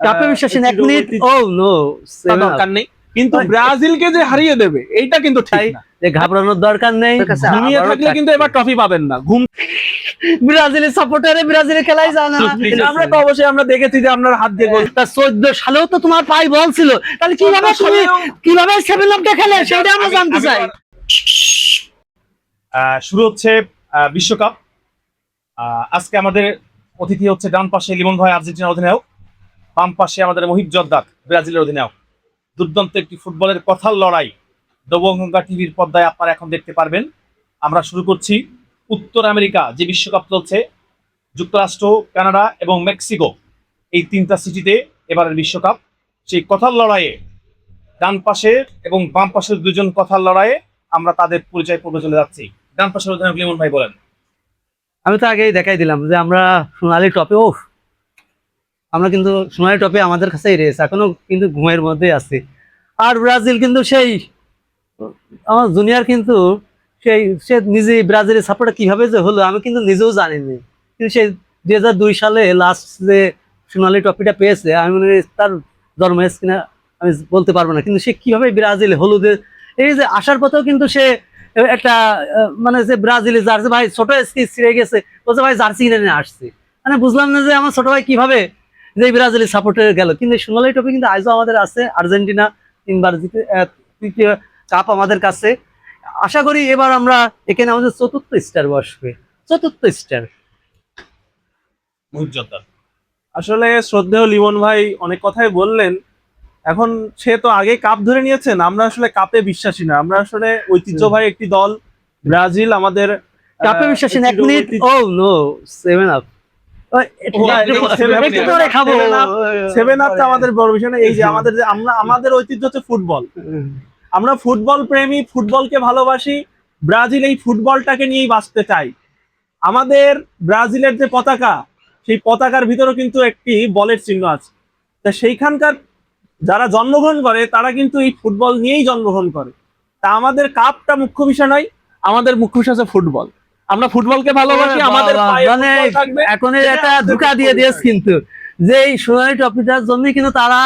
কাপে বিশ্বাসী না, 1 মিনিট। ও নো, দরকার নেই, কিন্তু ব্রাজিলকে যে হারিয়ে দেবে এইটা কিন্তু ঠিক না। যে ঘাবড়ানোর দরকার নেই, ঘুমিয়ে থাকলে কিন্তু এবার ট্রফি পাবেন না। ব্রাজিলের সাপোর্টারে ব্রাজিলের খেলাই যায় না। আমরা তো অবশ্যই আমরা দেখেছি যে আপনার হাত দিয়ে গোল। তা 14 সালেও তো তোমার পায়ে বল ছিল, তাহলে কিভাবে 7 আপটা খেলে সেটা আমরা জানতে চাই। শুরু হচ্ছে বিশ্বকাপ। আজকে আমাদের অতিথি হচ্ছে ডান পাশে লিমন ভাই, আর্জেন্টিনার অধিনায়ক, বাম পাশে আমাদের মোহিব জর্দাক, ব্রাজিলের অধিনায়ক। দুর্দান্ত একটি ফুটবলের কথার লড়াই দবঙ্গা টিভির পর্দায় আপনারা এখন দেখতে পারবেন। আমরা শুরু করছি উত্তর আমেরিকা যে বিশ্বকাপ চলছে, যুক্তরাষ্ট্র, কানাডা এবং মেক্সিকো, এই 3টা সিটিতে এবারের বিশ্বকাপ। সেই কথার লড়াইয়ে ডান পাশের এবং বাম পাশের দুজন কথার লড়াইয়ে আমরা তাদের পরিচয় পর্বে চলে যাচ্ছি। ডান পাশের অধিনায়ক লিমন ভাই বলেন। আমি তো আগেই দেখাই দিলাম যে আমরা সোনালী টপে, আমরা কিন্তু সোনালী টপে আমাদের কাছেই রেস, এখনো কিন্তু ঘুমের মধ্যে আছি। আর ব্রাজিল কিন্তু সেই আমার জুনিয়র, কিন্তু সে নিজে ব্রাজিলের সাপোর্টার কিভাবে যে হলো আমি কিন্তু নিজেও জানিনি। কিন্তু সেই 2002 সালে লাস্ট যে সোনালী ট্রফিটা পেয়েছে, আমি মনে হয় তার জন্ম হয়েছে কিনা আমি বলতে পারবো না, কিন্তু সে কিভাবে ব্রাজিল হলুদের এই যে আসার পথেও কিন্তু সে একটা মানে যে ব্রাজিলের জার্সি, ভাই ছোট স্কেচ ছিঁড়ে গেছে, বলছে ভাই জার্সি কিনে নিয়ে আসছি। মানে বুঝলাম না যে আমার ছোট ভাই কিভাবে যে ব্রাজিলের সাপোর্টার গেল। কিন্তু সোনালী ট্রফি কিন্তু আজও আমাদের আছে, আর্জেন্টিনা 3বার জিতে, 3টি কাপ আমাদের কাছে। আশা করি এবার আমরা এখানে আমাদের 4র্থ স্টার বসবে, 4র্থ স্টার। মোহিব জর্দাক। আসলে শ্রদ্ধেয় লিমন ভাই অনেক কথাই বললেন। এখন সে তো আগে কাপ ধরে নিয়েছেন, আমরা আসলে কাপে বিশ্বাসী না। আমরা আসলে ঐতিহ্যবাহী একটি দল ব্রাজিল, আমাদের কাপে বিশ্বাসী না। 1 মিনিট। ও নো, 7 আপ। সেভেন আপ আমাদের বড় বিষয় না। এই যে আমাদের ঐতিহ্য হচ্ছে ফুটবল, আমরা ফুটবল প্রেমী, ফুটবলকে ভালোবাসি। ব্রাজিল এই ফুটবলটাকে নিয়েই বাঁচতে চাই। আমাদের ব্রাজিলের যে পতাকা, সেই পতাকার ভিতরেও কিন্তু একটি বলের চিহ্ন আছে। তা সেইখানকার যারা জন্মগ্রহণ করে তারা কিন্তু এই ফুটবল নিয়েই জন্মগ্রহণ করে। তা আমাদের কাপটা মুখ্য বিষয় নয়, আমাদের মুখ্য বিষয় হচ্ছে ফুটবল। আমরা ফুটবলকে ভালোবাসি, আমাদের পায়ে মানে ফুটবল থাকবে। এখন এটা ধোঁকা দিয়ে দিয়েছে কিন্তু, যে এই সোনালী ট্রফিটার জন্য কিন্তু তারা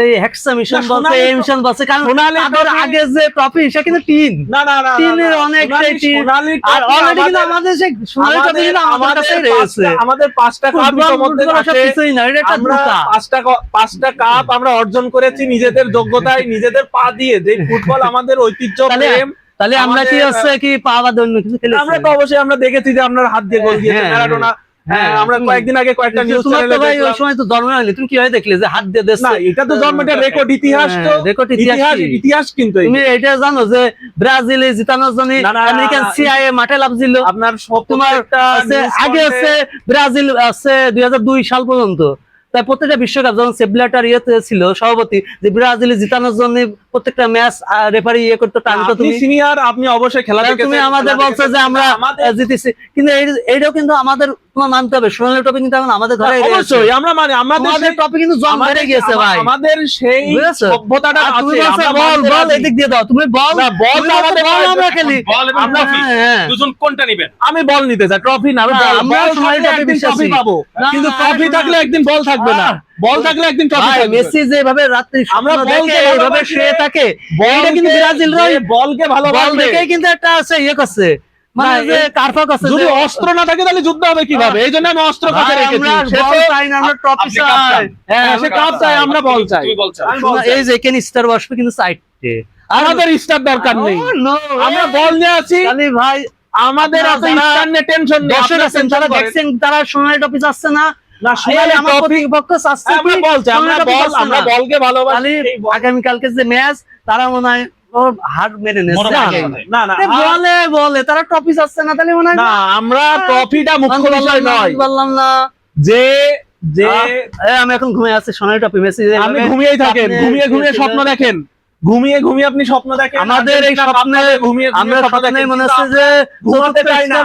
এই হেক্সা মিশন বলছে, এই মিশন বলছে, কারণ তাদের আগে যে ট্রফি সে কিন্তু টিন, টিনের অনেকটাই টিন। আর অলরেডি কিন্তু আমাদের সেই সোনালী ট্রফি কিন্তু আমাদের কাছে রয়েছে। আমাদের 5টা কাপ ইতোমধ্যে আছে। কিছুই না, এটা একটা আমরা ধোঁকা। 5টা কাপ আমরা অর্জন করেছি নিজেদের যোগ্যতায়, নিজেদের পা দিয়ে। যে ফুটবল আমাদের ঐতিহ্য প্রেম, তাহলে আমরা কি হচ্ছে কি পাওয়া অন্য কিছু খেলেছি? আমরা তো অবশ্যই আমরা দেখেছি যে আপনার হাত দিয়ে গোল দিয়েছে ম্যারাডোনা। হ্যাঁ, আমরা কয়েকদিন আগে কয়েকটা নিউজ চ্যানেলে ভাই ওই সময় তো জন্ম হয়নি, তুমি কিভাবে দেখলে যে হাত দিয়ে দিচ্ছে? না, এটা তো জন্মটা রেকর্ড, ইতিহাস তো, রেকর্ড ইতিহাস কিন্তু তুমি এটা জানো যে ব্রাজিলে জিতানোর জন্য আমেরিকান সিআইএ মাঠে লাফছিল। আপনার তোমার আগে আছে ব্রাজিল আছে 2002 সাল পর্যন্ত, তাই প্রত্যেকটা বিশ্বকাপ যখন সেব্লাটার ইয়েতে ছিল সভাপতি, যে ব্রাজিলে জিতানোর জন্য প্রত্যেকটা ম্যাচ রেফারি ইয়ে করতে টানতো। তুমি সিনিয়র, আপনি অবশ্যই খেলা দেখেছেন, তুমি আমাদের বলছো যে আমরা জিতেছি, কিন্তু এইটাও কিন্তু আমাদের তোমার মানতে হবে। সোনালী ট্রফি কিন্তু এখন আমাদের ঘরে অবশ্যই আমরা মানে আমাদের ট্রফি কিন্তু জম বেড়ে গেছে ভাই, আমাদের সেই সভ্যতাটা আছে। বল এদিক দিয়ে দাও, তুমি বল আমরা খেলি, আমরা দুজন কোনটা নেবেন? আমি বল নিতে চাই, ট্রফি না। আমরা সোনালী ট্রফি পাবো, কিন্তু ট্রফি থাকলে একদিন বল থাকবে না, বল থাকলে একদিন ট্রফি থাকবে। মেসি যেভাবে রাত্রি আমরা দেখে এইভাবে শুয়ে থাকে, বলটা কিন্তু ব্রাজিল বলকে ভালোবাসে, বল দেখেই কিন্তু একটা আছে ইয়ে করছে, মানে যে কারফাক আছে। যদি অস্ত্র না থাকে তাহলে যুদ্ধ হবে কিভাবে? এই জন্য আমি অস্ত্র কাছে রেখেছি। আমরা ট্রফি চাই, হ্যাঁ সে কাপ চাই, আমরা বল চাই। এই যে এখানে স্টার বসবে কিন্তু সাইডে, আমাদের স্টার দরকার নেই, আমরা বল নিয়ে আছি। খালি ভাই আমাদের এত স্টার নিয়ে টেনশন নেই। দর্শক আছেন তারা দেখছেন, তারা সোনালী ট্রফি যাচ্ছে না, না সোনালী আমার প্রতিপক্ষ চাচ্ছে, আমরা বল চাই, আমরা বলকে ভালোবাসি। আগামী কালকে যে ম্যাচ, তারা মনে হয় হার মেরে নেছে। না না বলে তারা ট্রফি চাচ্ছে না, তাহলে মনে হয় না, আমরা ট্রফিটা মুখ্য বিষয় নয়। বললাম না যে আমি এখন ঘুমিয়ে আছি, সোনালী ট্রফি মেসি আমি ঘুমিয়েই থাকেন, ঘুমিয়ে ঘুমিয়ে স্বপ্ন দেখেন, ঘুমিয়ে ঘুমিয়ে আপনি স্বপ্ন দেখেন। আমাদের এই স্বপ্নে ঘুমিয়ে আমরা স্বপ্নে মনে হচ্ছে যে ঘুমাতে চাই না,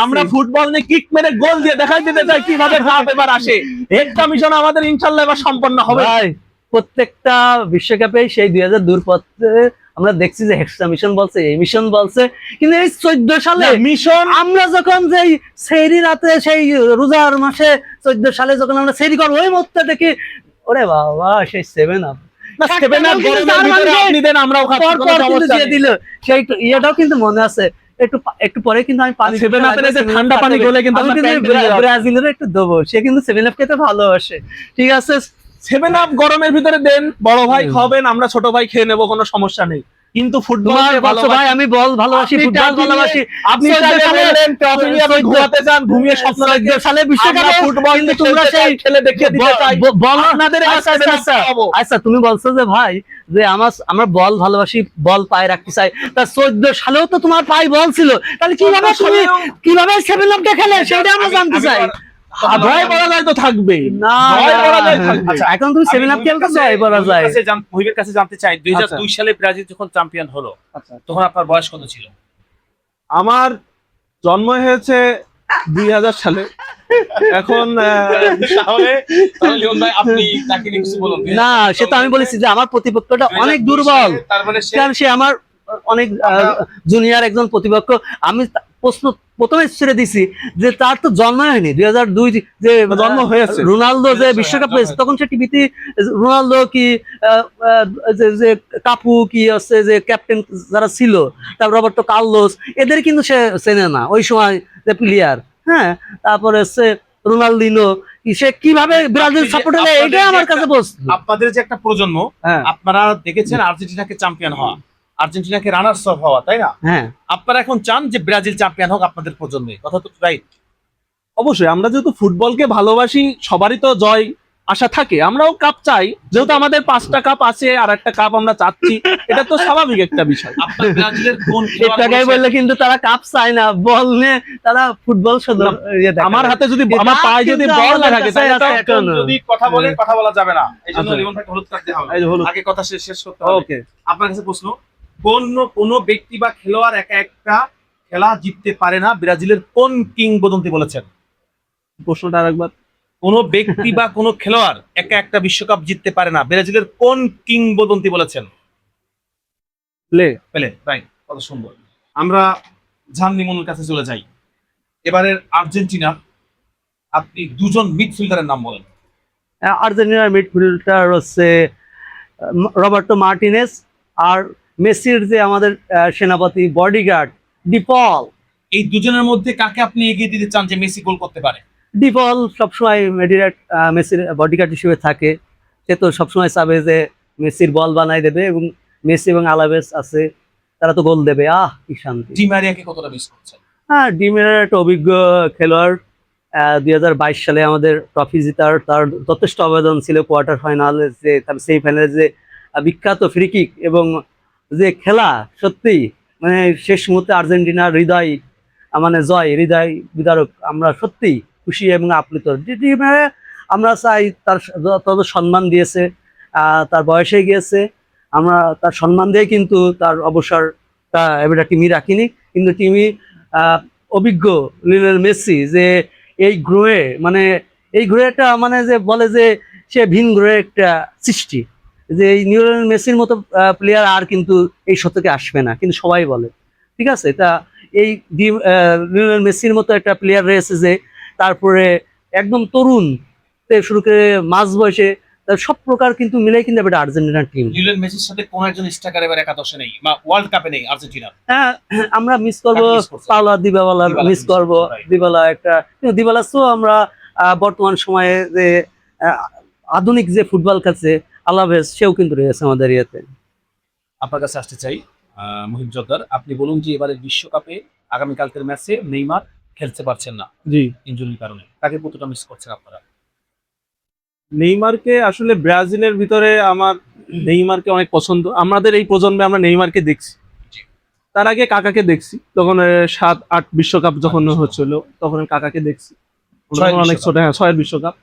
আমরা ফুটবল নিয়ে কিক মেরে গোল দিয়ে দেখাই দিতে চাই কিভাবে কাপ এবার আসে। একটা মিশন আমাদের ইনশাআল্লাহ এবার সম্পন্ন হবে। ভাই প্রত্যেকটা বিশ্বকাপে সেই 2002 পথে আমরা দেখছি যে হেক্সা মিশন বলছে, এই মিশন বলছে, কিন্তু এই 14 সালে মিশন আমরা যখন যেই সেহরি রাতে সেই রোজার মাসে 14 সালে যখন আমরা সেহরি করবো, ওই মুহূর্তে দেখি ওরে বাবা সেই 7 আপ না 7 আপ গরমের ভিতরে আপনি দেন, আমরাও খাচ্ছি, কোনো সমস্যা দিয়ে নেই। দিল সেই ইয়েটাও কিন্তু মনে আছে। একটু পরে কিন্তু আমি পানি 7 আপের এই যে ঠান্ডা পানি গলে কিন্তু আমি আমরা কিন্তু প্যান্টে দিয়ে রাখি। ব্রাজিলের একটু দেবো, সে কিন্তু 7 আপ খেতে ভালোবাসে, ঠিক আছে। 7 আপ গরমের ভিতরে দেন, বড় ভাই খাবেন, আমরা ছোট ভাই খেয়ে নেবো, কোনো সমস্যা নেই। কিন্তু ফুটবল তোমার বলছো ভাই আমি বল ভালোবাসি, আপনি ফুটবল ট্রফি ভালোবাসি। আপনি 14 চাইলে সালে- বললেন ট্রফি নিয়ে আপনি ঘুমাতে চান, ঘুমিয়ে স্বপ্ন দেখবেন। 14 সালে বিশ্বকাপে আমরা ফুটবল কিন্তু নিয়ে তোমরা খেলতে সেই চাই, খেলে দেখিয়ে দিতে চাই। বল আপনাদের আচ্ছা, কাছে আচ্ছা, পাবো। আচ্ছা, তুমি বলছো যে ভাই যে আমরা বল ভালোবাসি, বল পায়ে রাখতে চাই, তা 14 সালেও তো তোমার পায়ে বল ছিল, তাহলে কিভাবে তুমি কিভাবে 7 আপটা খেলে সেটা আমরা জানতে চাই। ভয় বলা যায় তো থাকবে না ভয় বলা যায় না, থাকবে। আচ্ছা, এখন তুমি 7 আপ খেলতে চাই বলা যায়। মহিবের কাছে জানতে চাই 2002 সালে ব্রাজিল যখন চ্যাম্পিয়ন হলো তখন আপনার বয়স কত ছিল? আমার জন্ম হয়েছে 2000 সালে, এখন তাহলে লিওন ভাই আপনি তাকে নিয়ে কিছু বলুন। না সে তো আমি বলেছি যে আমার প্রতিপক্ষটা অনেক দুর্বল, তার মানে সে কারণ সে আমার অনেক জুনিয়র একজন প্রতিপক্ষ। আমি প্রশ্ন প্রথমে ছেড়ে দিছি যে তার তো জন্ম হয়নি 2002 যে জন্ম হয়েছে। রোনালদো যে বিশ্বকাপ পেয়েছে তখন সে টিভিতে রোনালদো কি যে কাপু কি আছে যে ক্যাপ্টেন যারা ছিল, তারপর রবার্টো কার্লোস, এদের কিন্তু সে চেনে না ওই সময় যে প্লেয়ার। হ্যাঁ, তারপরে হচ্ছে রোনালদিনো, সে কিভাবে ব্রাজিল সাপোর্ট হলে এটাই আমার কাছে প্রশ্ন। আপনাদের যে একটা প্রজন্ম, হ্যাঁ আপনারা দেখেছেন আর্জেন্টিনাকে চ্যাম্পিয়ন হওয়া, আর্জেন্টিনাকে রানার্স আপ হওয়া, তাই না? হ্যাঁ, আপনারা এখন চান যে ব্রাজিল চ্যাম্পিয়ন হোক আপনাদের প্রজন্মে, কথা তো রাইট? অবশ্যই, আমরা যেহেতু ফুটবলকে ভালোবাসি সবারই তো জয় আশা থাকে, আমরাও কাপ চাই, যেহেতু আমাদের 5টা কাপ আছে আর একটা কাপ আমরা চাচ্ছি, এটা তো স্বাভাবিক একটা বিষয়। আপনার ব্রাজিলের কোন একটু আগে বললে কিন্তু তারা কাপ চায় না, বল নিয়ে তারা ফুটবল শুধু ইয়ে দেখে। আমার হাতে যদি কিন্তু আমার পায়ে যদি কিন্তু বল না আমাদের থাকে কাছে তাহলে তো আছে এখনো। যদি কথা বলে কথা বলা যাবে না, এই জন্য আচ্ছা। লিমন ভাইকে হলুদ কার্ড দেওয়া হবে। এই যে হলুদ। আগে কথা শেষ করতে হবে। ওকে, আপনার কাছে প্রশ্ন, কোন ব্যক্তি বা খেলোয়াড় একা একটা খেলা জিততে পারে না, ব্রাজিলের কোন কিংবদন্তি বলেছেন? প্রশ্নটা আরেকবার। কোন ব্যক্তি বা কোন খেলোয়াড় একা একটা বিশ্বকাপ জিততে পারে না, ব্রাজিলের কোন কিংবদন্তি বলেছেন? প্লে। পেলে, রাইট, কত সুন্দর। আমরা জান লিমনের কাছে চলে যাই। এবারের আর্জেন্টিনা আপনি দুজন মিডফিল্ডারের নাম বলেন। আর্জেন্টিনার মিডফিল্ডার হচ্ছে রবার্টো মার্টিনেজ, আর মেসির যে আমাদের সেনাপতি বডিগার্ড ডিপল। এই দুজনের মধ্যে কাকে আপনি এগিয়ে দিতে চান যে মেসি গোল করতে পারে? ডিপল সবসময় মেসির বডিগার্ড হিসেবে থাকে, সে তো সবসময় চাবে যে মেসির বল বানাই দেবে, এবং মেসি এবং আলাভেস আছে, তারা তো গোল দেবে, কি শান্তি। ডি মারিয়াকে কতটা মিস করছেন? হ্যাঁ, ডিমের একটা অভিজ্ঞ খেলোয়াড়, 2022 সালে আমাদের ট্রফি জেতার তার যথেষ্ট অবদান ছিল। কোয়ার্টার ফাইনালে যে তার সেমি ফাইনালে যে বিখ্যাত ফ্রি কিক এবং যে খেলা, সত্যি মানে শেষ মুহূর্তে আর্জেন্টিনার হৃদয় মানে হৃদয় বিদারক। আমরা সত্যি খুশি এবং আপ্লুত। ডিমের আমরা চাই তার তত সম্মান দিয়েছে, তার বয়সে গিয়েছে, আমরা তার সম্মান দিয়ে কিন্তু তার অবসরটা এবার টিমই রাখিনি, কিন্তু টিমই অভিজ্ঞ লিওনেল মেসি যে এই গ্রহে মানে এই গ্রহটা মানে যে বলে যে সে ভিন গ্রহের একটা সৃষ্টি, যে এই লিওনেল মেসির মতো প্লেয়ার আর কিন্তু এই শতকে আসবে না, কিন্তু সবাই বলে, ঠিক আছে। তা এই লিওনেল মেসির মতো একটা প্লেয়ার রয়েছে যে তারপরে একদম তরুণ থেকে শুরু করে মাঝ বয়সে সব প্রকার কিন্তু মিলে কিন্তু একটা আর্জেন্টিনার টিম। লিওনেল মেসির সাথে কোন একজন স্ট্রাইকার এবার একাদশে নেই বা ওয়ার্ল্ড কাপে নেই আর্জেন্টিনার? হ্যাঁ, আমরা মিস করবো কাকে miss করছেন? Paulo Dybala Dybala miss miss করবো, করছেন, right. দিবালা একটা, কিন্তু দিবালা তো আমরা বর্তমান সময়ে যে আধুনিক যে ফুটবল খেলছে আলাভেস, সেও কিন্তু রয়েছে আমাদের ইয়েতে। আপনার কাছে আসতে চাই মুহিব জোদ্দার, আপনি বলুন যে এবারের বিশ্বকাপে আগামীকালকের ম্যাচে নেইমার খেলতে পারছেন না জি, ইনজুরির কারণে, তাকে কতটা মিস করছেন আপনারা? নেইমারকে আসলে ব্রাজিলের ভিতরে আমার নেইমারকে অনেক পছন্দ। আমাদের এই প্রজন্মে আমরা নেইমারকে দেখছি, জি। তার আগে কাকাকে দেখছি, তখন 7-8 বিশ্বকাপ যখন হচ্ছিল তখন কাকাকে দেখছি, ছয়ের তখন অনেক বিশ্বকাপ। ছোট, হ্যাঁ 6-এর বিশ্বকাপ।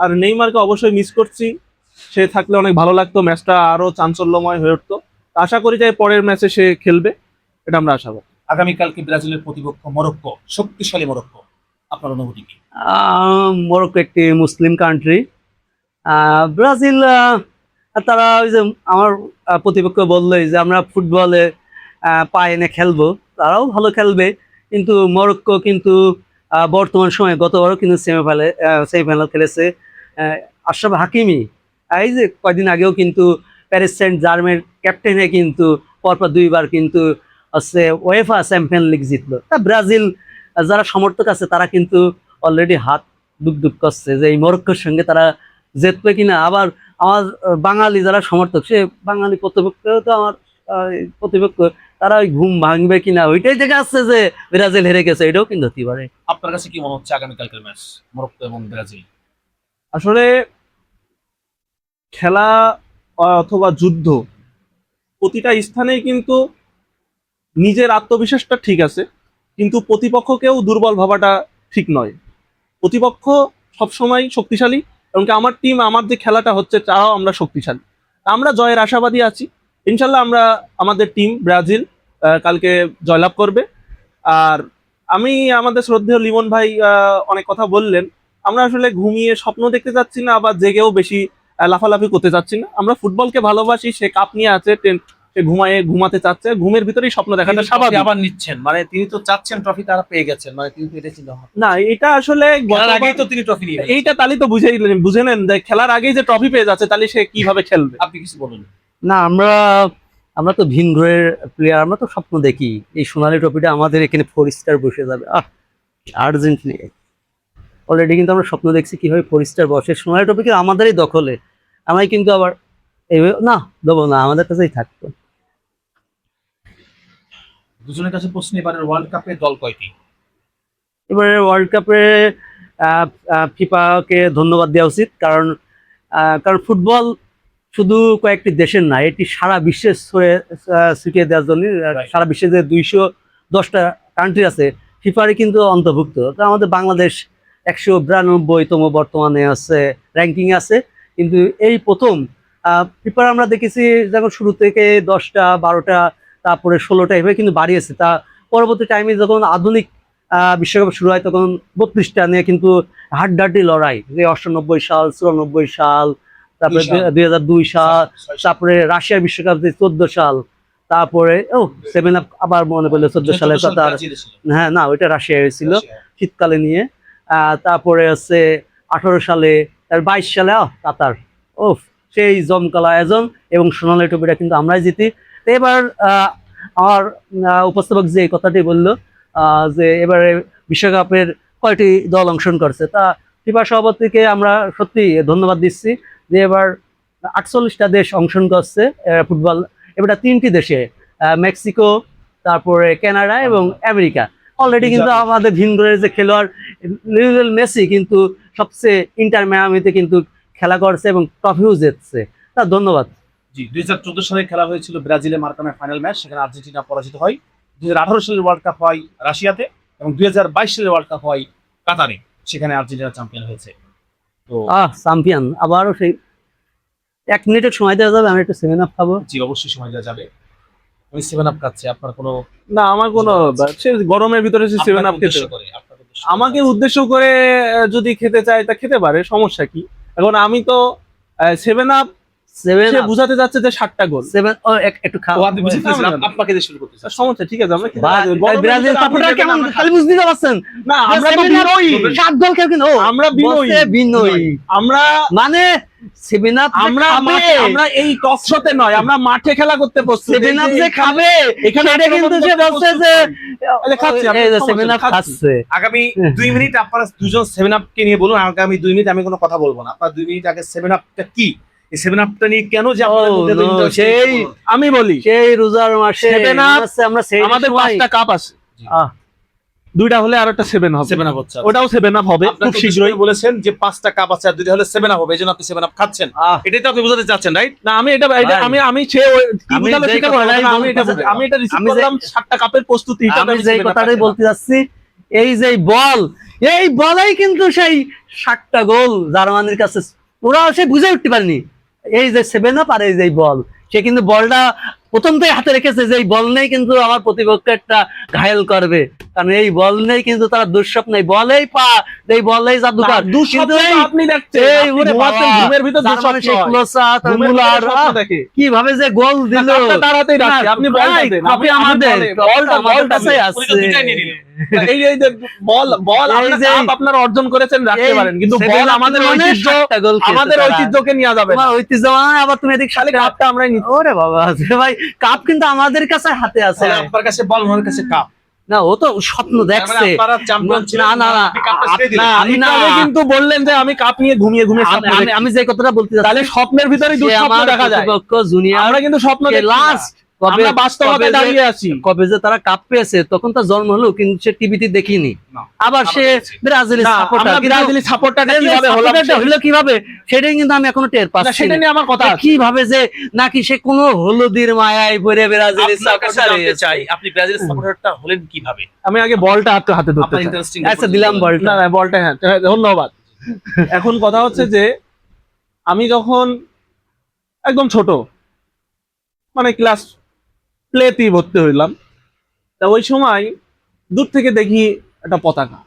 আর নেইমারকে অবশ্যই মিস করছি, সে থাকলে অনেক ভালো লাগতো, ম্যাচটা আরো চাঞ্চল্যময় হয়ে উঠতো। আশা করি যে পরের ম্যাচে সে খেলবে, এটা আমরা আশা করি। আগামীকালকে ব্রাজিলের প্রতিপক্ষ মরক্কো, শক্তিশালী মরক্কো, আপনার অনুভূতি কি? মরক্কো একটি মুসলিম কান্ট্রি, ব্রাজিল তারা ওই যে আমার প্রতিপক্ষ বললোই যে আমরা ফুটবলে পায়ে এনে খেলবো, তারাও ভালো খেলবে, কিন্তু মরক্কো কিন্তু বর্তমান সময়ে গতবারও কিন্তু সেমিফাইনাল খেলেছে, আশরাফ হাকিমি, এই যে কয়দিন আগেও কিন্তু প্যারিস সেন্ট জার্মের ক্যাপ্টেনে কিন্তু পরপর 2বার কিন্তু হচ্ছে ওয়েফা চ্যাম্পিয়ন লিগ জিতলো। তা ব্রাজিল যারা সমর্থক আছে তারা কিন্তু অলরেডি হাত দুক করছে যে এই মরক্কোর সঙ্গে তারা জিতবে কিনা। আবার আমার বাঙালি যারা সমর্থক, সে বাঙালি প্রতিপক্ষ তো আমার প্রতিপক্ষ, তারা ওই ঘুম ভাঙবে কিনা ওইটাই দেখা যাচ্ছে যে ব্রাজিল হেরে গেছে, এটাও কিন্তু হতে পারে। আপনার কাছে কি মনে হচ্ছে আগামীকালকের ম্যাচ মরক্কো এবং ব্রাজিল? আসলে খেলা অথবা যুদ্ধ প্রতিটা স্থানেই কিন্তু নিজের আত্মবিশ্বাসটা ঠিক আছে, কিন্তু প্রতিপক্ষকেও দুর্বল ভাবাটা ঠিক নয়। প্রতিপক্ষ সবসময় শক্তিশালী, এবং আমার টিম, আমার যে খেলাটা হচ্ছে তাও আমরা শক্তিশালী। আমরা জয়ের আশাবাদী আছি। ইনশাল্লাহ আমরা, আমাদের টিম ব্রাজিল কালকে জয়লাভ করবে। আর আমি, আমাদের শ্রদ্ধেয় লিমন ভাই অনেক কথা বললেন, আমরা আসলে ঘুমিয়ে স্বপ্ন দেখতে চাচ্ছি না, আবার জেগেও বেশি লাফালাফি করতে চাচ্ছি না। আমরা ফুটবলকে ভালোবাসি, সে কাপ নিয়ে আছে, সে ঘুমাতে চাচ্ছে, ঘুমের ভিতরেই স্বপ্ন দেখাটা তিনি স্বাভাবিক। trophy আবার নিচ্ছেন, মানে তিনি তো চাচ্ছেন ট্রফি তারা পেয়ে গেছেন, মানে তিনি তো এটা চিন্তা ভাবনা না, এটা আসলে খেলার আগেই তো তিনি ট্রফি নিয়ে গেছেন। এইটা তাহলে তো বুঝে নেন যে খেলার আগেই যে ট্রফি পেয়ে যাচ্ছে, তাহলে সে কিভাবে খেলবে? আপনি কিছু বলুন। না, আমরা তো ভিন গ্রহের প্লেয়ার, আমরা তো স্বপ্ন দেখি এই সোনালী ট্রফিটা আমাদের এখানে 4 স্টার বসে যাবে। আর্জেন্টিনা অলরেডি কিন্তু আমরা স্বপ্ন দেখছি কিভাবে 4 স্টার বসে, সোনালী ট্রফি কিন্তু আমাদেরই দখলে। আমি কিন্তু আবার না দেবো না, আমাদের কাছেই থাকতো। দুজনের কাছে প্রশ্ন, এবারের ওয়ার্ল্ড কাপে দল কয়টি? এবারে ওয়ার্ল্ড কাপে ফিফাকে ধন্যবাদ দেওয়া উচিত, কারণ ফুটবল শুধু কয়েকটি দেশের না, এটি সারা বিশ্বে ছড়িয়ে দেওয়ার জন্য। সারা বিশ্বে যে 210টা কান্ট্রি আছে ফিফারে কিন্তু অন্তর্ভুক্ত। তো আমাদের বাংলাদেশ 192তম বর্তমানে আছে, র্যাঙ্কিং আছে। কিন্তু এই প্রথম ফিফার আমরা দেখেছি যখন শুরু থেকে 10টা 12টা তারপরে 16টা এভাবে কিন্তু বাড়িয়েছে। তা পরবর্তী টাইমে যখন আধুনিক বিশ্বকাপ শুরু হয় তখন 32টা নিয়ে কিন্তু হাড্ডাহাড্ডি লড়াই, যে 98 সাল, 94 সাল, তারপরে 2002 সাল, তারপরে রাশিয়ার বিশ্বকাপ যে 14 সাল, তারপরে 7 আপ আবার মনে পড়লো 14 সালে কাতার। হ্যাঁ, না ওইটা রাশিয়া হয়েছিল শীতকালে নিয়ে। তারপরে হচ্ছে 18 সালে, তার 22 সালে কাতার। সেই জমকালো আয়োজন, এবং সোনালী ট্রফিটা কিন্তু আমরাই জিতি। তো এবার আমার উপস্থাপক যে কথাটি বললো যে এবারে বিশ্বকাপের কয়টি দল অংশগ্রহণ করছে, তা ফিফা সভাপতিকে আমরা সত্যি ধন্যবাদ দিচ্ছি যে এবার 48টা দেশ অংশগ্রহণ করছে ফুটবল। এবার 3টি দেশে, মেক্সিকো, তারপরে কানাডা এবং আমেরিকা। অলরেডি কিন্তু আমাদের ভিনগ্রহের যে খেলোয়াড় লিওনেল মেসি কিন্তু সবচেয়ে ইন্টার মিয়ামিতে কিন্তু খেলা করছে এবং ট্রফিও জিতছে। তা ধন্যবাদ। জি, 2014 সালে খেলা হয়েছিল ব্রাজিলে মারাকানায় ফাইনাল ম্যাচ, সেখানে আর্জেন্টিনা পরাজিত হয়। 2018 সালের ওয়ার্ল্ড কাপ হয় রাশিয়াতে, এবং 2022 সালের ওয়ার্ল্ড কাপ হয় কাতারে, সেখানে আর্জেন্টিনা চ্যাম্পিয়ন হয়েছে। তো চ্যাম্পিয়ন আবারও সেই 1 মিনিটের সময় দেওয়া যাবে, আমি একটু 7 আপ খাবো। জি, অবশ্যই সময় দেওয়া যাবে। আমি 7 আপ খাচ্ছি, আপনার কোনো না, আমার কোনো, সে গরমের ভিতরে সে 7 আপ খেতে, আমাকে উদ্দেশ্য করে যদি খেতে চায় তা খেতে পারে, সমস্যা কি? এখন আমি তো 7 আপ বুঝাতে যাচ্ছে যে 7টা গোল। 7 একটু খাওয়া আপনাকে দিয়ে শুরু করতে চাই। সমস্যা, ঠিক আছে, আমরা ব্রাজিল সাপোর্টার কেমন খালি বুঝতে পারছেন না, আমরা তো বিনয়ী, 7 গোল কেন? আমরা বিনয়ী, আমরা মানে 7 আপ আমরা এই টকশোতে নয়, আমরা মাঠে খেলা করতে প্রস্তুত। 7 আপ যে খাবে এখানে কিন্তু সে বলছে যে এই যে 7 আপ খাচ্ছে। আগামী 2 মিনিট আপনারা দুজন 7 আপ কে নিয়ে বলুন। আগামী 2 মিনিট আমি কোনো কথা বলবো না। আপনারা 2 মিনিট আগে 7 আপটা কি, এই 7 আপটা নিয়ে কেন যে আপনাদের মধ্যে তো interest সেই নেই? আমি বলি, সেই রোজার মাসে 7 up আমরা আমাদের 5টা কাপ আছে, 2টা হলে আর একটা 7 হবে, 7 আপ হচ্ছে। ওটাও 7 আপ হবে খুব শীঘ্রই। বলেছেন যে 5টা কাপ আছে আর 2টা হলে 7 আপ হবে, এইজন্য আপনি 7 আপ খাচ্ছেন, এটাই তো আপনি বোঝাতে চাচ্ছেন, রাইট? না, আমি এটা আমি এটা রিসিভ করলাম 7টা কাপের প্রস্তুতি হিসেবে। আমি যে কথাটাই বলতে যাচ্ছি, এই যে এই বলেই কিন্তু সেই 7টা গোল জার্মানির কাছে ওরা সে বুঝে উঠতে পারেনি। এই যে 7 আপ আর এই যে বল, সে কিন্তু বলটা প্রথম থেকে হাতে রেখেছে যে এই বল নেই কিন্তু আমার প্রতিপক্ষটা ঘায়েল করবে। কারণ এই বল নেই কিন্তু তারা দুঃস্বপ্ন, এই বলেই এই বলেই জাদুকার। কিন্তু এই আপনি দেখছেন, এই আপনি ওরে ঘুমাচ্ছেন, বাবা, ঘুমের ভিতর তার মানে সেই ক্লোসা, তার ঘুমের ভিতরে মুলার, স্বপ্ন দেখে। কিভাবে যে গোল দিল। কাপটা তাড়াতাড়ি রাখছে, আপনি বলটা দেন, কপি আমাদের, আমাদের কাছেই আছে। এই যে বল আপনারা অর্জন করেছেন, রাখতে পারেন, কিন্তু বল আমাদের ঐতিহ্য, আমাদের ঐতিহ্যকে নিয়ে যাবে না। ঐতিহ্য মানে আবার তুমি এদিক খালি কাপটা আমরাই নিচ্ছি। ওরে বাবা ভাই, কাপ কিন্তু আমাদের কাছে হাতে আছে। আপনার কাছে বল, আমার কাছে কাপ। না, ও তো স্বপ্ন দেখছে। আপনারা চ্যাম্পিয়ন ছিলেন, না না না, আপনি কাপটা ছেড়ে দিলেন। আমি না, আপনি কিন্তু বললেন যে আমি কাপ নিয়ে ঘুমিয়ে স্বপ্ন দেখি। আমি যে কথাটা বলতে চাচ্ছি, তাহলে স্বপ্নের ভিতরে দুঃস্বপ্ন দেখা যায়। জুনিয়র আমরা কিন্তু স্বপ্ন দেখি না। লাস্ট আমরা বাস্তবতায় দাঁড়িয়ে আছি। কবে যে তারা কাপ পেয়েছে তখন তার জন্ম হলো, কিন্তু সে টিভিতে দেখিনি। না, আবার সে ব্রাজিলের না, সাপোর্টার, আমরা ব্রাজিলের সাপোর্টারটা কিভাবে হলাম, হলো কিভাবে সেটাই কিন্তু আমি এখনো টের না, পাচ্ছি সেটা না। নিয়ে আমার কথা আছে। কিভাবে যে নাকি সে কোনো হলুদির মায়ায় পড়ে ব্রাজিলের আপনার কাছে সাপোর্টার জানতে চাই, আপনি ব্রাজিলের সাপোর্টারটা হলেন কিভাবে? আমি আগে বলটা হাতে ধরতে আপনার চাই। ইন্টারেস্টিং। আচ্ছা, দিলাম বলটা। না বলটা, হ্যাঁ ধন্যবাদ। এখন কথা হচ্ছে যে আমি যখন একদম ছোট, মানে ক্লাস প্লেতেই ভর্তি হইলাম, তা ওই সময় দূর থেকে দেখি একটা পতাকা,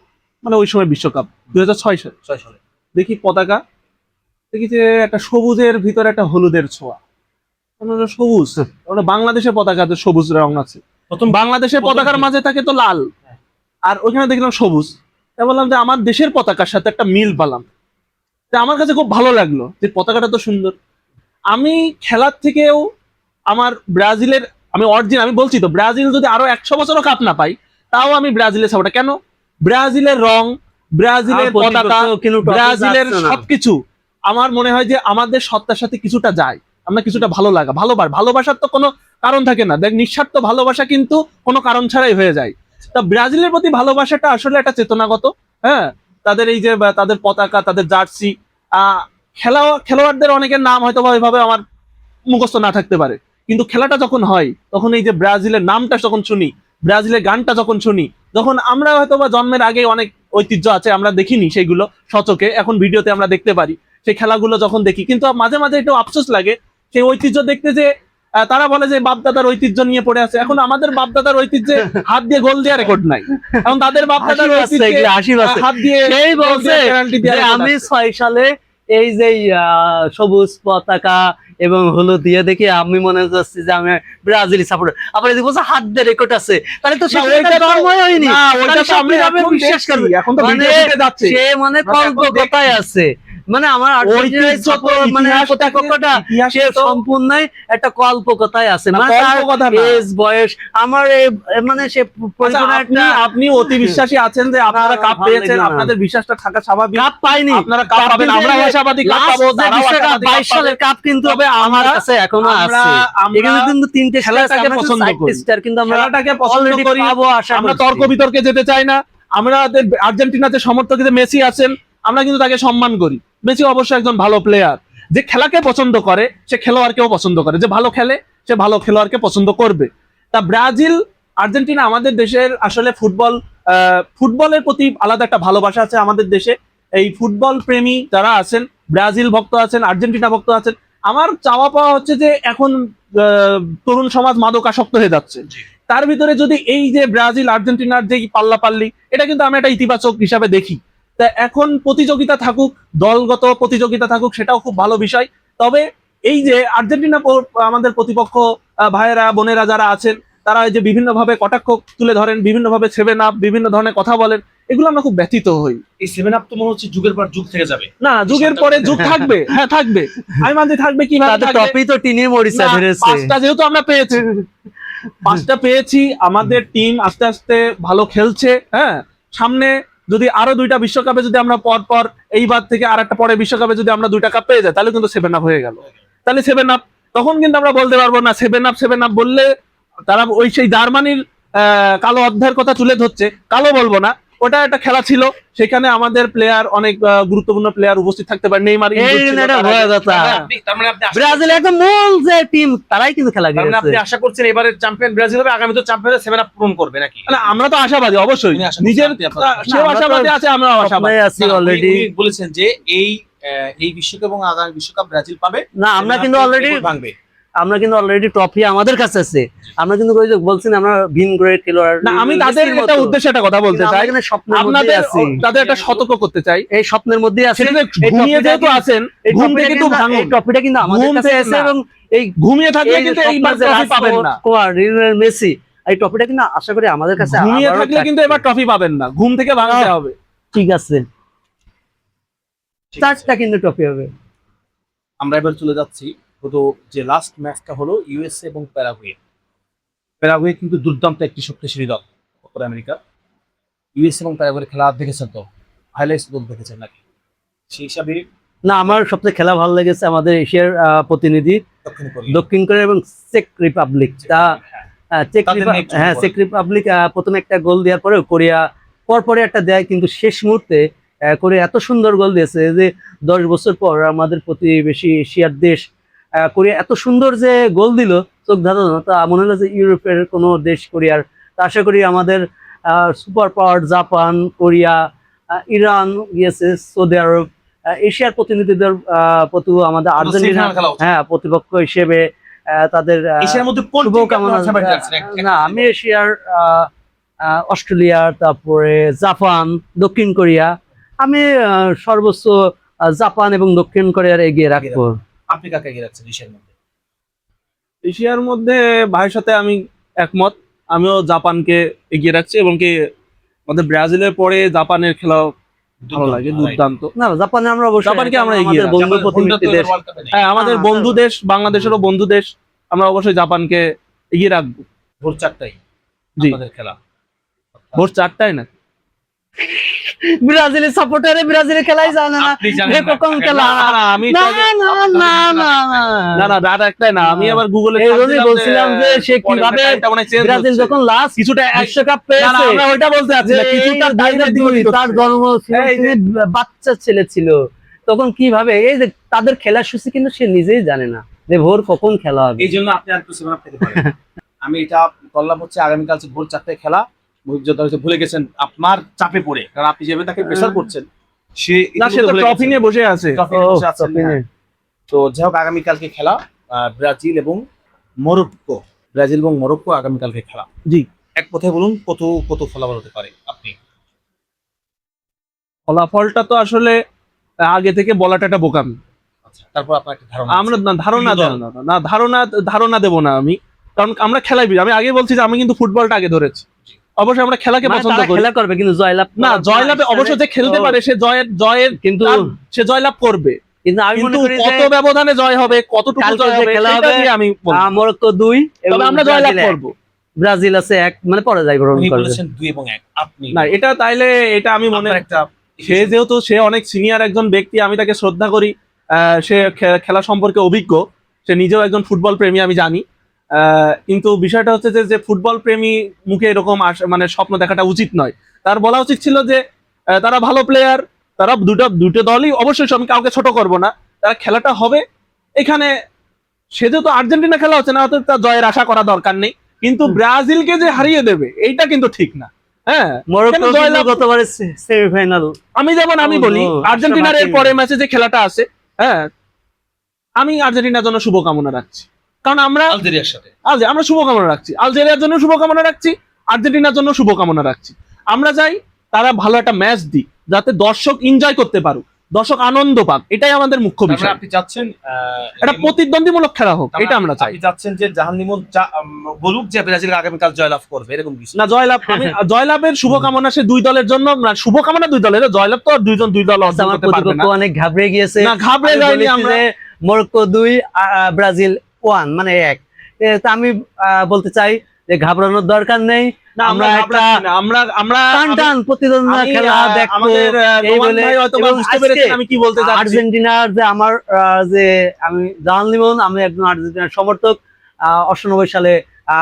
মানে ওই সময় বিশ্বকাপ 2006 সালে দেখি পতাকা, দেখি যে একটা সবুজের ভিতরে একটা হলুদের ছোঁয়া, মানে ওটা সবুজ, ওটা বাংলাদেশের পতাকাতে সবুজ রং আছে। প্রথম বাংলাদেশের পতাকার মাঝে থাকে তো লাল, আর ওইখানে দেখলাম সবুজ। তাই বললাম যে আমার দেশের পতাকার সাথে একটা মিল পেলাম। তা আমার কাছে খুব ভালো লাগলো যে পতাকাটা তো সুন্দর। আমি খেলার থেকেও আমার ব্রাজিলের, আমি বলছি তো, ব্রাজিল যদি আরো 100 বছরও কাপ না পাই, তাও আমি ব্রাজিলের সাপোর্টার। কেন? ব্রাজিলের রং, ব্রাজিলের পতাকা, ব্রাজিলের সবকিছু আমার মনে হয় যে আমাদের সত্তার সাথে কিছুটা যায়। আমরা কিছুটা ভালোবাসার তো কোনো কারণ থাকে না। দেখ, নিঃস্বার্থ ভালোবাসা কিন্তু কোনো কারণ ছাড়াই হয়ে যায়। তা ব্রাজিলের প্রতি ভালোবাসাটা আসলে একটা চেতনাগত। হ্যাঁ, তাদের এই যে তাদের পতাকা, তাদের জার্সি, খেলোয়াড়দের অনেকের নাম হয়তো বা ওইভাবে আমার মুখস্থ না থাকতে পারে, কিন্তু খেলাটা যখন হয় তখন এই যে ব্রাজিলের নামটা যখন শুনি, ব্রাজিলের গানটা যখন শুনি, যখন আমরা হয়তো বা জন্মের আগে অনেক ঐতিহ্য আছে আমরা দেখিনি সেইগুলো সচকে, এখন ভিডিওতে আমরা দেখতে পারি সেই খেলাগুলো যখন দেখি, কিন্তু মাঝে মাঝে একটু আফসোস লাগে সেই ঐতিহ্য দেখতে, যে তারা বলে যে বাপদাদার ঐতিহ্য নিয়ে পড়ে আছে। এখন আমাদের বাপদাদার ঐতিহ্যে হাত দিয়ে গোল দেওয়ার রেকর্ড নাই, এখন তাদের বাপদাদার ঐতিহ্যে হাত দিয়ে সেই বলছে যে আমি 6 সালে এই যে সবুজ পতাকা এবং হলুদ দিয়ে দেখি আমি মনে করছি যে আমি ব্রাজিলি সাপোর্টার। আবার এদিকে বলছে হাত দিয়ে রেকর্ড আছে, তাহলে তো সেটা জন্মই হয়নি। বিশ্বাস করবে এখন তো মানে যাচ্ছে, সে মানে কল্পকতায় আছে। মানে আমার আর্জেন্টিনার সাপোর্ট মানে প্রতিপক্ষটা সে সম্পূর্ণই একটা কল্পকতায় আছে। মানে তার এজ বয়স আমার মানে সে আপনি অতি বিশ্বাসী আছেন যে আপনারা কাপ পেয়েছেন, আপনাদের বিশ্বাসটা থাকা স্বাভাবিক। কাপ পাইনি, আপনারা কাপ পাবেন, আমরা আশাবাদী কাপ পাবো। 22 সালের কাপ কিন্তু আমার কাছে এখনো আছে। এখানে কিন্তু 3টে খেলাটাকে পছন্দ করি, কিন্তু আমরা খেলাটাকে পছন্দ করি। আমরা তর্ক বিতর্কে যেতে চাই না। আমরা আর্জেন্টিনাতে সমর্থক যে মেসি আছেন, আমরা কিন্তু তাকে সম্মান করি। মেসি অবশ্যই একজন ভালো প্লেয়ার, যে খেলাকে পছন্দ করে সে খেলোয়াড়কেও পছন্দ করে, যে ভালো খেলে সে ভালো খেলোয়াড়কে পছন্দ করবে। তা ব্রাজিল, আর্জেন্টিনা, আমাদের দেশের আসলে ফুটবলের প্রতি আলাদা একটা ভালোবাসা আছে আমাদের দেশে। এই ফুটবল প্রেমী যারা আছেন, ব্রাজিল ভক্ত আছেন, আর্জেন্টিনা ভক্ত আছেন। আমার চাওয়া পাওয়া হচ্ছে যে এখন তরুণ সমাজ মাদকাসক্ত হয়ে যাচ্ছে, তার ভিতরে যদি এই যে ব্রাজিল আর্জেন্টিনার যে পাল্লাপাল্লি, এটা কিন্তু আমি একটা ইতিবাচক হিসাবে দেখি। তা এখন প্রতিযোগিতা থাকুক, দলগত প্রতিযোগিতা থাকুক, সেটাও খুব ভালো বিষয়। তবে এই যে আর্জেন্টিনা আমাদের প্রতিপক্ষ ভাইয়েরা বোনেরা যারা আছেন, তারা যে বিভিন্ন ভাবে কটাক্ষ তুলে ধরেন, বিভিন্ন ভাবে 7 আপ, বিভিন্ন ধরনের কথা বলেন, এগুলো আমরা খুব ব্যথিত হই। এই 7 আপ তো মনে হচ্ছে যুগের পর যুগ থেকে যাবে। না, যুগের পরে যুগ থাকবে। হ্যাঁ থাকবে, আমি মানছি থাকবে। কিভাবে টপি তো টিনের মরিচা ধরেছে। 5টা যেহেতু আমরা পেয়েছি, 5টা পেয়েছি, আমাদের টিম আস্তে আস্তে ভালো খেলছে। হ্যাঁ, সামনে যদি আরো 2টা বিশ্বকাপে যদি আমরা পর এইবার থেকে আর একটা পরে বিশ্বকাপে যদি আমরা 2টা কাপ পেয়ে যাই, তাহলে কিন্তু 7 আপ হয়ে গেল। তাহলে 7 আপ, তখন কিন্তু আমরা বলতে পারবো না 7 আপ বললে তারা ওই সেই জার্মানির কালো অধ্যায়ের কথা তুলে ধরছে। কালো বলবো না, ওটা একটা খেলা ছিল, সেখানে আমাদের প্লেয়ার, অনেক গুরুত্বপূর্ণ প্লেয়ার উপস্থিত থাকতে পারে। নেইমার, ব্রাজিল একদম মূল যে টিম, তারাই কিন্তু খেলা গেছে। আপনি আশা করছেন এবারে চ্যাম্পিয়ন ব্রাজিল হবে, আগামী তো চ্যাম্পিয়ন 7 আপ পূরণ করবে নাকি? না, আমরা তো আশাবাদী, অবশ্যই নিজের সেও আশাবাদী আছে, আমরা আশাবাদী আছি অলরেডি। বলেছেন যে এই বিশ্বকাপ এবং আগামী বিশ্বকাপ ব্রাজিল পাবে। না, আমরা কিন্তু অলরেডি ভাঙবে। আমরা কিন্তু অলরেডি ট্রফি আমাদের কাছে আছে। আমরা কিন্তু ওই যে বলছি না, আমরা ভিন গ্রেড খেলোয়াড় না, আমি তাদের একটা উদ্দেশ্যে একটা কথা বলতে চাই, আপনাদের তাদের একটা সতর্ক করতে চাই, এই স্বপ্নের মধ্যে আছে। সেটা ঘুমিয়ে যেহেতু আছেন, ঘুম থেকে কিন্তু ভাঙুন। এই ট্রফিটা কিন্তু আমাদের ঘুম কাছে থেকে আছে না। এবং এই ঘুমিয়ে থাকলে কিন্তু এইবার ট্রফি পাবেন না। লিওনেল মেসি এই ট্রফিটা কিন্তু আশা করি আমাদের কাছে ঘুমিয়ে আবারও থাকলে কিন্তু থাকবে। এবার ট্রফি পাবেন না, ঘুম থেকে ভাঙতে হবে। ঠিক আছে, 4টা কিন্তু ট্রফি হবে। আমরা এবার চলে যাচ্ছি গত যে লাস্ট ম্যাচটা হলো ইউএসএ এবং প্যারাগুয়ে। প্যারাগুয়ে কিন্তু দুর্দান্ত একটি শক্তিশালী দল উত্তর আমেরিকা। ইউএসএ এবং প্যারাগুয়ের খেলা দেখেছেন তো, হাইলাইটস গুলো দেখেছেন নাকি? সেই হিসাবে না, আমার সবচেয়ে খেলা ভালো লেগেছে আমাদের এশিয়ার প্রতিনিধি দক্ষিণ কোরিয়া, দক্ষিণ কোরিয়া এবং চেক রিপাবলিক। চেক রিপাবলিক প্রথমে একটা গোল দেওয়ার পরে কোরিয়া পরপরে একটা দেয়, কিন্তু শেষ মুহূর্তে কোরিয়া এত সুন্দর গোল দিয়েছে যে 10 বছর পর আমাদের প্রতিবেশী এশিয়ার দেশ কোরিয়া এত সুন্দর যে গোল দিল, চোখ ধাঁধানো। তা মনে হলো যে ইউরোপের কোনো দেশ কোরিয়ার। তা আশা করি আমাদের super power Japan, Korea, Iran গিয়েছে, সৌদি আরব, এশিয়ার প্রতিনিধিদের প্রতি আমাদের আর্জেন্টিনা প্রতিপক্ষ হিসেবে তাদের এশিয়ার মধ্যে কোন শুভকামনা। না, আমি এশিয়ার অস্ট্রেলিয়া, তারপরে জাপান, দক্ষিণ কোরিয়া, আমি সর্বোচ্চ জাপান এবং দক্ষিণ কোরিয়ার এগিয়ে রাখবো। আপনি কাকে এগিয়ে রাখছেন এশিয়ার মধ্যে? এশিয়ার মধ্যে ভাইয়ের সাথে আমি একমত, আমিও জাপানকে এগিয়ে রাখছি এবং কি আমাদের ব্রাজিলের পরে জাপানের খেলা ভালো লাগে, দুর্দান্ত। না, জাপানে আমরা অবশ্যই জাপানকে আমরা এগিয়ে আমাদের বন্ধু প্রতিবেশী দেশ। হ্যাঁ, আমাদের বন্ধু দেশ, বাংলাদেশেরও বন্ধু দেশ, আমরা অবশ্যই জাপানকে এগিয়ে রাখবো। ভোর 4টায় জি, আমাদের খেলা। ভোর 4টায় না? ব্রাজিলের সাপোর্টারে ব্রাজিলের খেলাই জানে না, আপনি জানেন যে না। কখন খেলা। আমি না না না না না না, রাত একটাই না, আমি আবার গুগলে এই জন্যই বলছিলাম যে সে কিভাবে ব্রাজিল যখন লাস্ট কিছুটা বিশ্বকাপ পেয়েছে, আমরা ওইটা বলতে চাচ্ছি না, কিছুটা দায়িত্ব তার জন্ম ছিল, তিনি বাচ্চা ছেলে ছিল তখন, কিভাবে এই যে তাদের খেলার সূচি কিন্তু সে নিজেই জানে না যে ভোর কখন খেলা হবে। এই জন্য আপনি আর একটু সেভেন আপ খেতে পারেন। আমি এটা বললাম হচ্ছে আগামীকাল ভোর 4টায় খেলা। মুহিবযোদ্ধা হয়তো ভুলে গেছেন আপনার চাপে পড়ে, কারণ আপনি যেভাবে তাকে প্রেসার করছেন, সে না, সে তো ট্রফি নিয়ে বসে আছে। ট্রফি নিয়ে বসে আছেন। তো যাই হোক, আগামীকালকে খেলা ব্রাজিল এবং মরক্কো। ব্রাজিল এবং মরক্কো আগামীকালকে খেলা। জি, এক কথায় বলুন কত কত ফলাফল হতে পারে আপনি? ফলাফলটা তো আসলে আগে থেকে বলাটা একটা বোকামি। আচ্ছা, তারপর আপনার একটা ধারণা আমরা ধারণা দেবো না আমি, কারণ আমরা খেলাই, আমি আগে বলছি যে আমি কিন্তু ফুটবলটা আগে ধরেছি। অবশ্যই আমরা খেলাকে পছন্দ করি, খেলা করবে কিন্তু জয়লাভ না জয়লাভে অবশ্যই যে খেলতে পারে সে জয়ের কিন্তু সে জয়লাভ করবে, কিন্তু আমি মনে করি কত ব্যবধানে জয় হবে, কতটুকু জয় হবে খেলা সেটা হবে নিয়ে আমি বলবো। মরক্কো 2 এবং তবে আমরা জয়লাভ করব। ব্রাজিল আছে 1, মানে পরাজয় বরণ উনি করবে। বলেছেন 2 এবং 1। আপনি না, এটা তাইলে এটা আমি মনে আপনার একটা সে যেহেতু সে অনেক সিনিয়র একজন ব্যক্তি, আমি তাকে শ্রদ্ধা করি, সে খেলা সম্পর্কে অভিজ্ঞ, সে নিজেও একজন ফুটবল প্রেমী আমি জানি। কিন্তু বিষয়টা হচ্ছে যে ফুটবল প্রেমী মুখে এরকম মানে স্বপ্ন দেখাটা উচিত নয়। তার বলা উচিত ছিল যে তারা ভালো প্লেয়ার, তারা দুটো দলই, অবশ্যই আমি কাউকে ছোট করব না, তারা খেলাটা হবে এখানে। সে যেহেতু আর্জেন্টিনা খেলা হচ্ছে না, অত তার জয়ের আশা করা দরকার নেই, কিন্তু ব্রাজিলকে যে হারিয়ে দেবে এইটা কিন্তু ঠিক না। হ্যাঁ, মরক্কো গতবারে সেমিফাইনাল। আমি বলি আর্জেন্টিনার এর পরে ম্যাচে যে খেলাটা আছে, হ্যাঁ, আমি আর্জেন্টিনার জন্য শুভকামনা রাখছি, কারণ আমরা আলজেরিয়ার সাথে আমরা শুভকামনা রাখছি, আলজেরিয়ার জন্য শুভকামনা রাখছি, আর্জেন্টিনার জন্য শুভকামনা রাখছি। আমরা চাই তারা ভালো একটা ম্যাচ দিক, যাতে দর্শক এনজয় করতে পারুক, দর্শক আনন্দ পাক, এটাই আমাদের মুখ্য বিষয়। আপনি চাচ্ছেন এটা প্রতিদ্বন্দ্বীমূলক খেলা হোক, এটা আমরা চাই। আপনি চাচ্ছেন যে জাহান লিমন বলুক যে ব্রাজিল আগামীকাল জয়লাভ করবে, এরকম কিছু না, জয়লাভের শুভকামনা সে দুই দলের জন্য, শুভকামনা দুই দলের, জয়লাভ তো আর দুই দল অর্জন করতে পারবে না। অনেক ঘাবড়ে গিয়েছে। না, ঘাবড়ে যায়নি আমরা। মরক্কো 2 ব্রাজিল 1, মানে 1। তা আমি বলতে চাই যে ঘাবড়ানোর দরকার নেই, আমরা একটা টান প্রতিদ্বন্দ্বিতা খেলা দেখবো। আমি কি বলতে চাচ্ছি, আর্জেন্টিনার যে আমার যে আমি জাহান লিমন, আমি একজন আর্জেন্টিনার সমর্থক। 98 সালে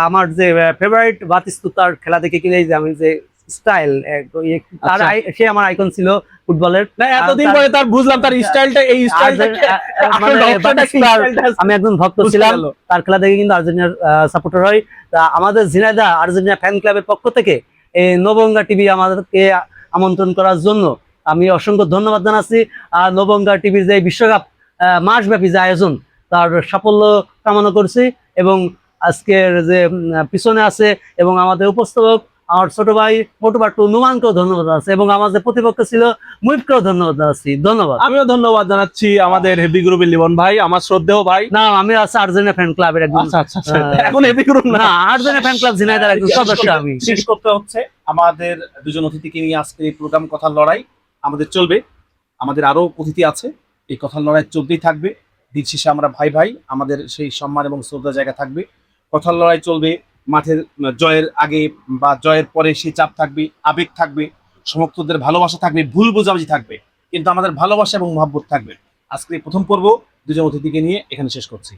আমার যে ফেভারিট বাতিস্তুতার খেলা দেখে কিনে যে আমি যে স্টাইল, তার সে আমার আইকন ছিল ফুটবলের। এতদিন পরে তার বুঝলাম তার স্টাইলটা, এই স্টাইলটা আমি একজন ভক্ত ছিলাম, তার খেলা দেখে কিন্তু আর্জেন্টিনার সাপোর্টার হয়। তা আমাদের ঝিনাইদহ আর্জেন্টিনা ফ্যান ক্লাবের পক্ষ থেকে এই নবঙ্গা টিভি আমাদেরকে আমন্ত্রণ করার জন্য আমি অসংখ্য ধন্যবাদ জানাচ্ছি। আর নবঙ্গা টিভির যে বিশ্বকাপ মাসব্যাপী যে আয়োজন, তার সাফল্য কামনা করছি। এবং আজকের যে পিছনে আছে এবং আমাদের উপস্থাপক আমার ছোট ভাই মোটুবাট্টু নুমানকেও ধন্যবাদ আছে, এবং আমাদের প্রতিপক্ষ ছিল মুহিবকেও ধন্যবাদ আছি। ধন্যবাদ। আমিও ধন্যবাদ জানাচ্ছি আমাদের হেভি গ্রুপের লিমন ভাই, আমার শ্রদ্ধেয় ভাই। না, আমি আছে আর্জেন্টিনা ফ্যান ক্লাবের একজন। আচ্ছা আচ্ছা আচ্ছা। এখন হেভি গ্রুপ না, আর্জেন্টিনা ফ্যান ক্লাব ঝিনাইদহের একজন সদস্য আমি। শেষ করতে হচ্ছে, আমাদের দুজন অতিথিকে নিয়ে আজকে এই প্রোগ্রাম কথার লড়াই আমাদের চলবে। আমাদের আরো অতিথি আছে, এই কথার লড়াই চলতেই থাকবে। দিন শেষে আমরা ভাই ভাই, আমাদের সেই সম্মান এবং শ্রদ্ধা জায়গা থাকবে। কথার লড়াই চলবে, মাঠের জয়ের আগে বা জয়ের পরে সেই চাপ থাকবে, আবেগ থাকবে, সমর্থকদের ভালোবাসা থাকবে, ভুল বোঝাবুঝি থাকবে, কিন্তু আমাদের ভালোবাসা এবং মহব্বত থাকবে। আজকে এই প্রথম পর্ব দুজন অতিথিকে নিয়ে এখানে শেষ করছি।